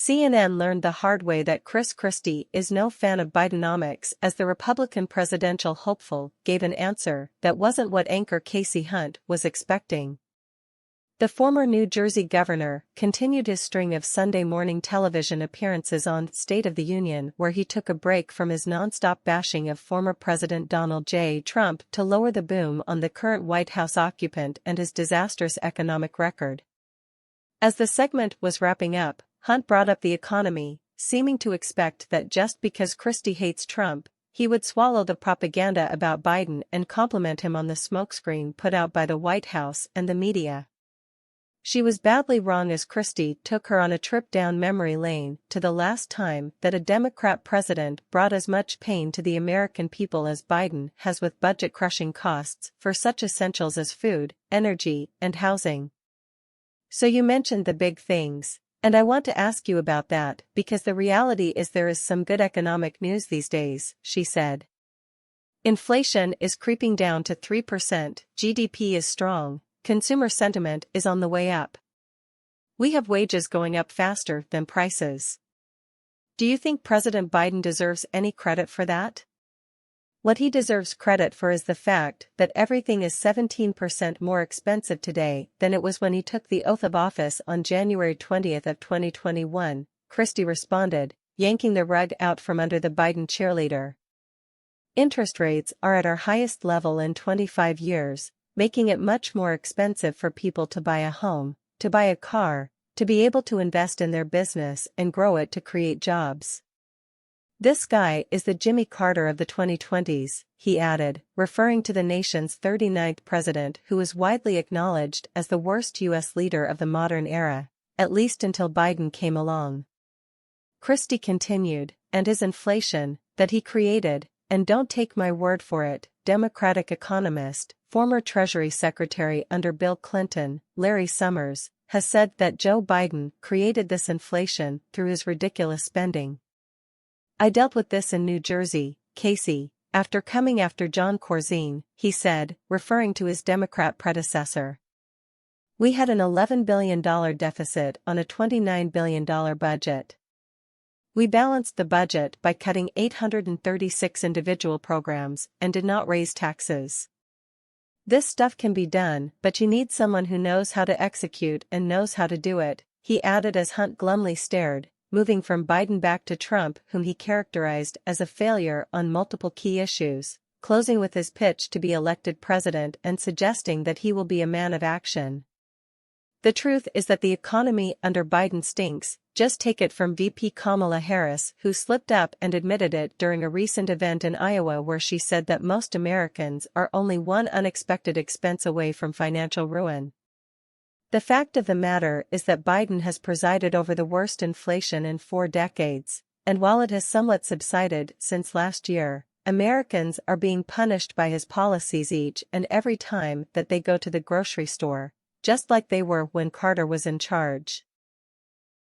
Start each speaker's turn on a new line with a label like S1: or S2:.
S1: CNN learned the hard way that Chris Christie is no fan of Bidenomics as the Republican presidential hopeful gave an answer that wasn't what anchor Kasie Hunt was expecting. The former New Jersey governor continued his string of Sunday morning television appearances on State of the Union, where he took a break from his nonstop bashing of former President Donald J. Trump to lower the boom on the current White House occupant and his disastrous economic record. As the segment was wrapping up, Hunt brought up the economy, seeming to expect that just because Christie hates Trump, he would swallow the propaganda about Biden and compliment him on the smokescreen put out by the White House and the media. She was badly wrong as Christie took her on a trip down memory lane to the last time that a Democrat president brought as much pain to the American people as Biden has with budget-crushing costs for such essentials as food, energy, and housing. So you mentioned the big things, and I want to ask you about that because the reality is there is some good economic news these days, she said. Inflation is creeping down to 3%, GDP is strong. Consumer sentiment is on the way up. We have wages going up faster than prices. Do you think President Biden deserves any credit for that? What he deserves credit for is the fact that everything is 17% more expensive today than it was when he took the oath of office on January 20 of 2021, Christie responded, yanking the rug out from under the Biden cheerleader. Interest rates are at our highest level in 25 years. Making it much more expensive for people to buy a home, to buy a car, to be able to invest in their business and grow it to create jobs. This guy is the Jimmy Carter of the 2020s, he added, referring to the nation's 39th president who is widely acknowledged as the worst U.S. leader of the modern era, at least until Biden came along. Christie continued, and his inflation, that he created, and don't take my word for it, Democratic economist, former Treasury Secretary under Bill Clinton, Larry Summers, has said that Joe Biden created this inflation through his ridiculous spending. I dealt with this in New Jersey, Kasie, after coming after John Corzine, he said, referring to his Democrat predecessor. We had an $11 billion deficit on a $29 billion budget. We balanced the budget by cutting 836 individual programs and did not raise taxes. This stuff can be done, but you need someone who knows how to execute and knows how to do it, he added as Hunt glumly stared, moving from Biden back to Trump, whom he characterized as a failure on multiple key issues, closing with his pitch to be elected president and suggesting that he will be a man of action. The truth is that the economy under Biden stinks, just take it from VP Kamala Harris, who slipped up and admitted it during a recent event in Iowa where she said that most Americans are only one unexpected expense away from financial ruin. The fact of the matter is that Biden has presided over the worst inflation in 4 decades, and while it has somewhat subsided since last year, Americans are being punished by his policies each and every time that they go to the grocery store, just like they were when Carter was in charge.